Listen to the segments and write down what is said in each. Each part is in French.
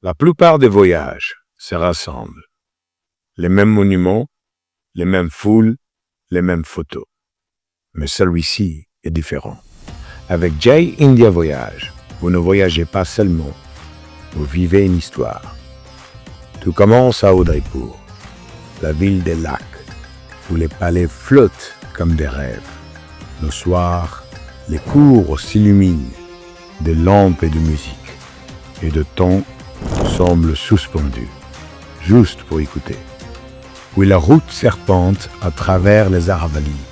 La plupart des voyages se rassemblent. Les mêmes monuments, les mêmes foules, les mêmes photos. Mais celui-ci est différent. Avec Jai India Voyage, vous ne voyagez pas seulement, vous vivez une histoire. Tout commence à Udaipur, la ville des lacs, où les palais flottent comme des rêves. Le soir, les cours s'illuminent de lampes et de musique, et de temps semble suspendu, juste pour écouter. Puis la route serpente à travers les Aravallis.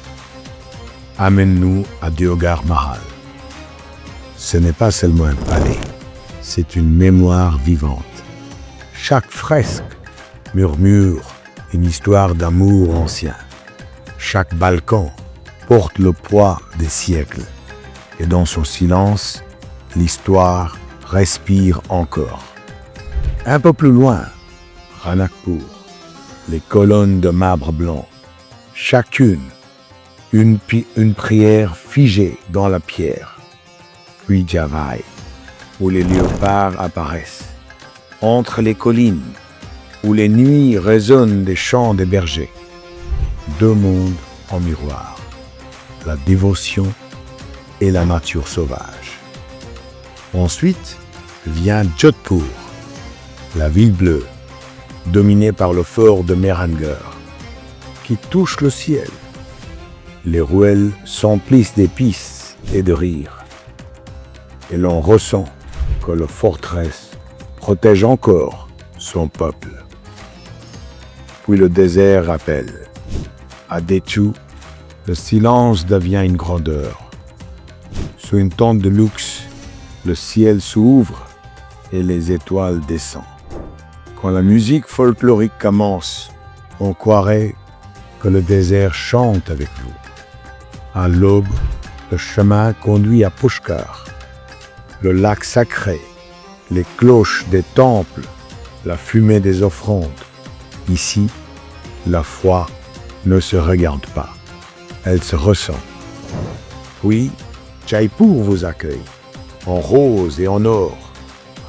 Amène-nous à Deoghar Mahal. Ce n'est pas seulement un palais, c'est une mémoire vivante. Chaque fresque murmure une histoire d'amour ancien. Chaque balcon porte le poids des siècles. Et dans son silence, l'histoire respire encore. Un peu plus loin, Ranakpur, les colonnes de marbre blanc, chacune une prière figée dans la pierre. Puis Javai, où les léopards apparaissent, entre les collines, où les nuits résonnent des chants des bergers. Deux mondes en miroir, la dévotion et la nature sauvage. Ensuite vient Jodhpur, la ville bleue, dominée par le fort de Mehrangarh, qui touche le ciel. Les ruelles s'emplissent d'épices et de rires, et l'on ressent que la forteresse protège encore son peuple. Puis le désert rappelle. À Dechu, le silence devient une grandeur. Sous une tente de luxe, le ciel s'ouvre et les étoiles descendent. Quand la musique folklorique commence, on croirait que le désert chante avec vous. À l'aube, le chemin conduit à Pushkar, le lac sacré, les cloches des temples, la fumée des offrandes. Ici, la foi ne se regarde pas, elle se ressent. Puis, Jaipur vous accueille, en rose et en or.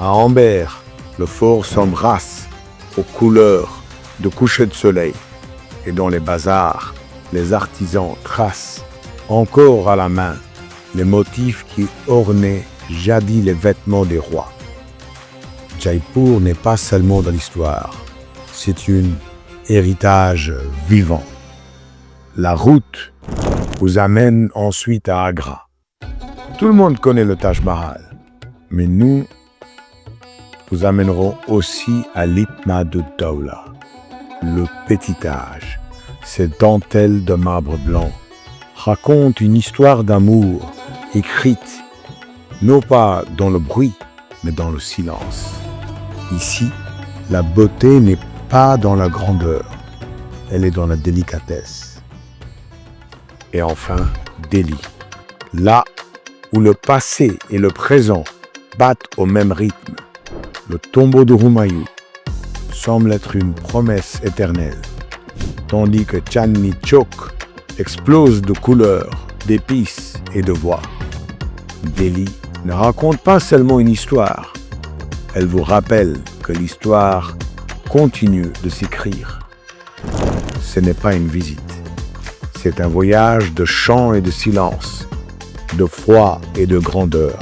À Amber, le fort s'embrasse aux couleurs de coucher de soleil. Et dans les bazars, les artisans tracent, encore à la main, les motifs qui ornaient jadis les vêtements des rois. Jaipur n'est pas seulement dans l'histoire, c'est un héritage vivant. La route vous amène ensuite à Agra. Tout le monde connaît le Taj Mahal, mais nous vous amènerons aussi à l'Itna de Daula, le petit Taj. Ces dentelles de marbre blanc racontent une histoire d'amour écrite non pas dans le bruit, mais dans le silence. Ici, la beauté n'est pas dans la grandeur, elle est dans la délicatesse. Et enfin, Delhi, là où le passé et le présent battent au même rythme. Le tombeau de Humayun semble être une promesse éternelle, tandis que Chandni Chowk explose de couleurs, d'épices et de voix. Delhi ne raconte pas seulement une histoire, elle vous rappelle que l'histoire continue de s'écrire. Ce n'est pas une visite, c'est un voyage de chant et de silence, de foi et de grandeur,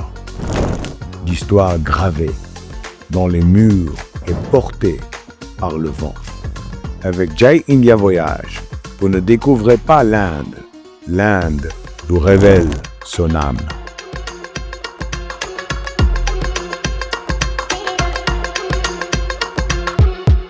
d'histoire gravée dans les murs et portée par le vent. Avec Jai India Voyage, vous ne découvrez pas l'Inde, l'Inde vous révèle son âme.